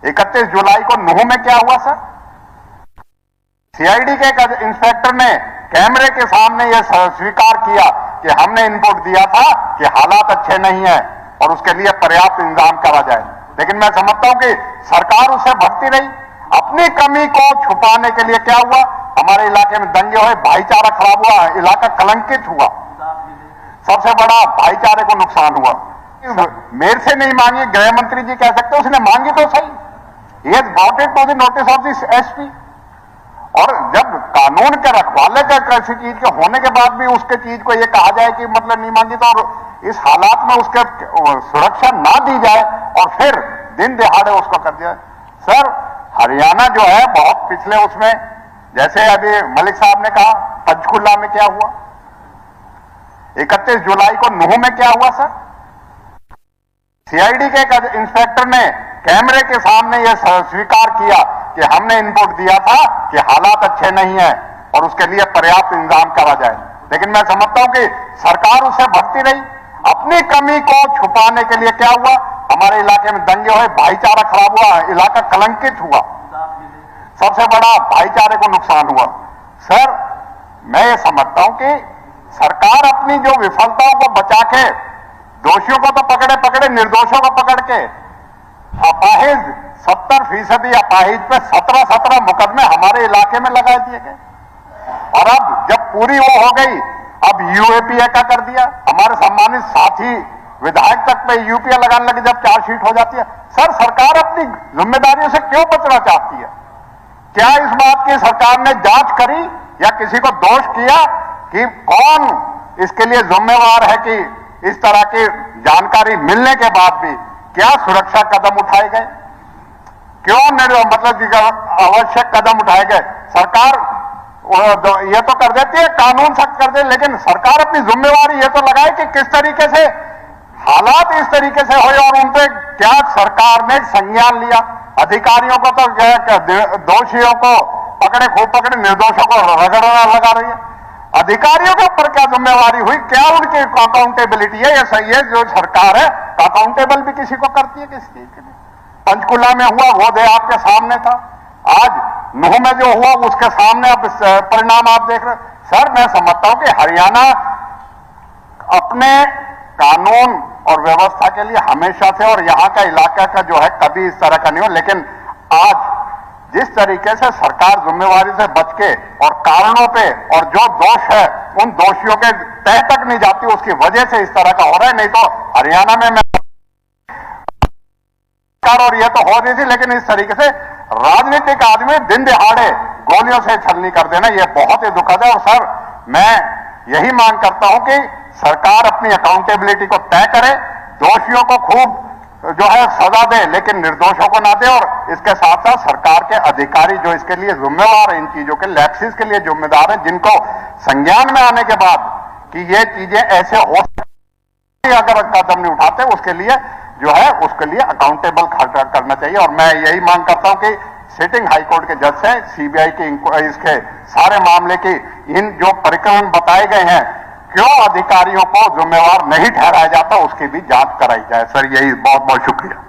31 जुलाई को नूह में क्या हुआ सर? सीआईडी के एक इंस्पेक्टर ने कैमरे के सामने यह स्वीकार किया कि हमने इनपुट दिया था कि हालात अच्छे नहीं है और उसके लिए पर्याप्त इंतजाम करा जाए। लेकिन मैं समझता हूं कि सरकार उससे भटकी रही। अपनी कमी को छुपाने के लिए क्या हुआ, हमारे इलाके में दंगे हुए, भाईचारा खराब हुआ, इलाका कलंकित हुआ, सबसे बड़ा भाईचारे को नुकसान हुआ। मेरे से नहीं मांगी, गृह मंत्री जी कह सकते, उसने मांगी तो सही, ये bought it to the notice of this SP. और जब कानून के रखवाले का किसी चीज के होने के बाद भी उसके चीज को ये कहा जाए कि मतलब नहीं मांगी, तो और इस हालात में उसके सुरक्षा ना दी जाए और फिर दिन दिहाड़े उसको कर दिया। सर हरियाणा जो है बहुत पिछले उसमें, जैसे अभी मलिक साहब ने कहा पंचकुला में क्या हुआ, 31 जुलाई को नूह में क्या हुआ सर? सीआईडी के एक इंस्पेक्टर ने कैमरे के सामने यह स्वीकार किया कि हमने इनपुट दिया था कि हालात अच्छे नहीं है और उसके लिए पर्याप्त इंतजाम करा जाए। लेकिन मैं समझता हूं कि सरकार उससे भटकी रही। अपनी कमी को छुपाने के लिए क्या हुआ, हमारे इलाके में दंगे हुए, भाईचारा खराब हुआ, इलाका कलंकित हुआ, सबसे बड़ा भाईचारे को नुकसान हुआ। सर मैं ये समझता हूं कि सरकार अपनी जो विफलताओं को बचा के, दोषियों को तो पकड़े, निर्दोषों को पकड़ के, अपाहिज 70% अपाहिज पे 17 मुकदमे हमारे इलाके में लगा दिए गए। और अब जब पूरी वो हो गई, अब यूएपीए का कर दिया। हमारे सम्मानित साथी विधायक तक पे यूपीए लगाने लगे जब चार्जशीट हो जाती है। सर सरकार अपनी जिम्मेदारियों से क्यों बचना चाहती है? क्या इस बात की सरकार ने जांच करी या किसी को दोष किया कि कौन इसके लिए जिम्मेवार है कि इस तरह की जानकारी मिलने के बाद भी क्या सुरक्षा कदम उठाए गए, क्यों मतलब आवश्यक कदम उठाए गए? सरकार ये तो कर देती है, कानून सख्त कर दे, लेकिन सरकार अपनी जिम्मेवारी ये तो लगाए कि किस तरीके से हालात इस तरीके से हुए और उन पे क्या सरकार ने संज्ञान लिया। अधिकारियों को तो दोषियों को खूब पकड़े, निर्दोषों को रगड़ना लगा रही है। अधिकारियों के ऊपर क्या जिम्मेवारी हुई, क्या उनकी अकाउंटेबिलिटी है? ये सही है जो सरकार है अकाउंटेबल भी किसी को करती है किसी चीज के लिए। पंचकुला में हुआ वो दे आपके सामने था, आज नूह में जो हुआ उसके सामने अब परिणाम आप देख रहे। सर मैं समझता हूं कि हरियाणा अपने कानून और व्यवस्था के लिए हमेशा से, और यहां का इलाका का जो है कभी इस तरह का नहीं हो, लेकिन आज जिस तरीके से सरकार जिम्मेवारी से बच के और कारणों पे और जो दोष है उन दोषियों के तह तक नहीं जाती, उसकी वजह से इस तरह का हो रहा है। नहीं तो हरियाणा में मैं और ये तो हो रही थी, लेकिन इस तरीके से राजनीतिक आदमी दिन दिहाड़े गोलियों से छलनी कर देना ये बहुत ही दुखद है। और सर मैं यही मांग करता हूं कि सरकार अपनी अकाउंटेबिलिटी को तय करे, दोषियों को खूब जो है सजा दे, लेकिन निर्दोषों को ना दे। और इसके साथ साथ सरकार के अधिकारी जो इसके लिए जिम्मेवार है, इन चीजों के लैप्सेस के लिए जिम्मेदार है, जिनको संज्ञान में आने के बाद कि ये चीजें ऐसे हो सकती, अगर कदम नहीं उठाते उसके लिए जो है उसके लिए अकाउंटेबल करना चाहिए। और मैं यही मांग करता हूं कि सिटिंग हाईकोर्ट के जज से सीबीआई के इसके सारे मामले की इन जो परिक्रमण बताए गए हैं, क्यों अधिकारियों को जिम्मेवार नहीं ठहराया जाता, उसकी भी जांच कराई जाए। सर यही बहुत बहुत शुक्रिया।